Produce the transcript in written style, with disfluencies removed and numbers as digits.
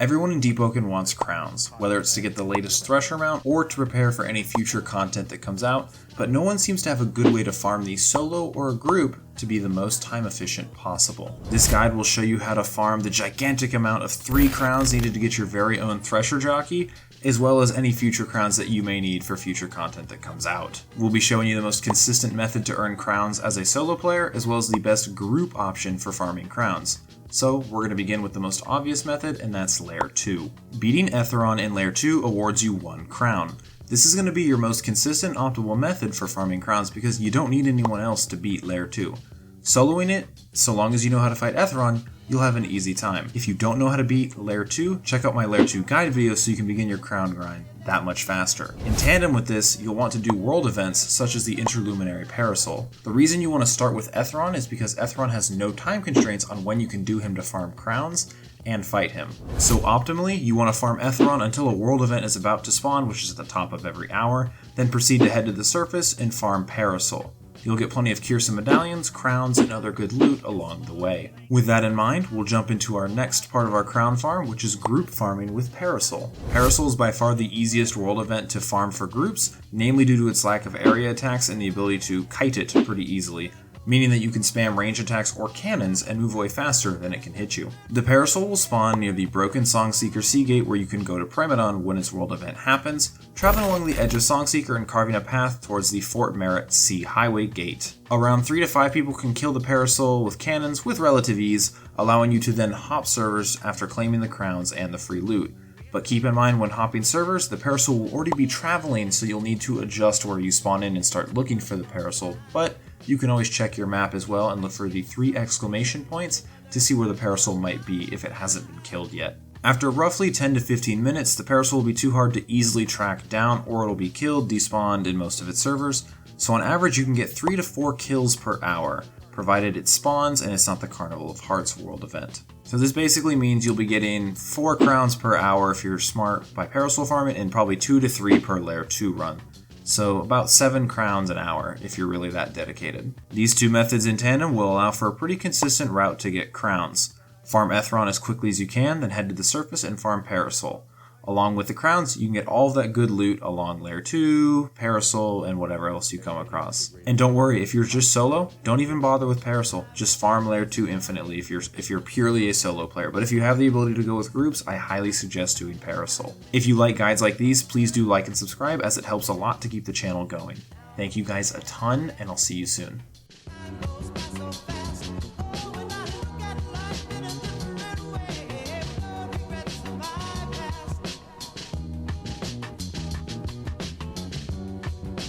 Everyone in Deepwoken wants crowns, whether it's to get the latest thresher mount or to prepare for any future content that comes out, but no one seems to have a good way to farm these solo or a group to be the most time efficient possible. This guide will show you how to farm the gigantic amount of 3 crowns needed to get your very own thresher jockey, as well as any future crowns that you may need for future content that comes out. We'll be showing you the most consistent method to earn crowns as a solo player, as well as the best group option for farming crowns. So we're going to begin with the most obvious method, and that's Layer 2. Beating Etheron in Layer 2 awards you 1 crown. This is going to be your most consistent optimal method for farming crowns because you don't need anyone else to beat Layer 2. Soloing it, so long as you know how to fight Etheron, you'll have an easy time. If you don't know how to beat Layer 2, check out my Layer 2 guide video so you can begin your crown grind that much faster. In tandem with this, you'll want to do world events such as the Interluminary Parasol. The reason you want to start with Etheron is because Etheron has no time constraints on when you can do him to farm crowns and fight him. So optimally, you want to farm Etheron until a world event is about to spawn, which is at the top of every hour, then proceed to head to the surface and farm Parasol. You'll get plenty of Kirsa medallions, crowns, and other good loot along the way. With that in mind, we'll jump into our next part of our crown farm, which is group farming with Parasol. Parasol is by far the easiest world event to farm for groups, namely due to its lack of area attacks and the ability to kite it pretty easily, meaning that you can spam range attacks or cannons and move away faster than it can hit you. The Parasol will spawn near the Broken Songseeker Sea Gate where you can go to Primadon when its world event happens, traveling along the edge of Songseeker and carving a path towards the Fort Merit Sea Highway Gate. Around 3 to 5 people can kill the Parasol with cannons with relative ease, allowing you to then hop servers after claiming the crowns and the free loot. But keep in mind when hopping servers, the Parasol will already be traveling, so you'll need to adjust where you spawn in and start looking for the Parasol, but you can always check your map as well and look for the 3 exclamation points to see where the Parasol might be if it hasn't been killed yet. After roughly 10 to 15 minutes, the Parasol will be too hard to easily track down, or it'll be killed, despawned in most of its servers, so on average you can get 3 to 4 kills per hour, provided it spawns and it's not the Carnival of Hearts world event. So this basically means you'll be getting 4 crowns per hour if you're smart by Parasol farming, and probably 2 to 3 per Layer 2 run. So about 7 crowns an hour if you're really that dedicated. These 2 methods in tandem will allow for a pretty consistent route to get crowns. Farm Etheron as quickly as you can, then head to the surface and farm Parasol. Along with the crowns, you can get all of that good loot along Layer 2, Parasol, and whatever else you come across. And don't worry, if you're just solo, don't even bother with Parasol. Just farm Layer 2 infinitely if you're purely a solo player. But if you have the ability to go with groups, I highly suggest doing Parasol. If you like guides like these, please do like and subscribe as it helps a lot to keep the channel going. Thank you guys a ton, and I'll see you soon.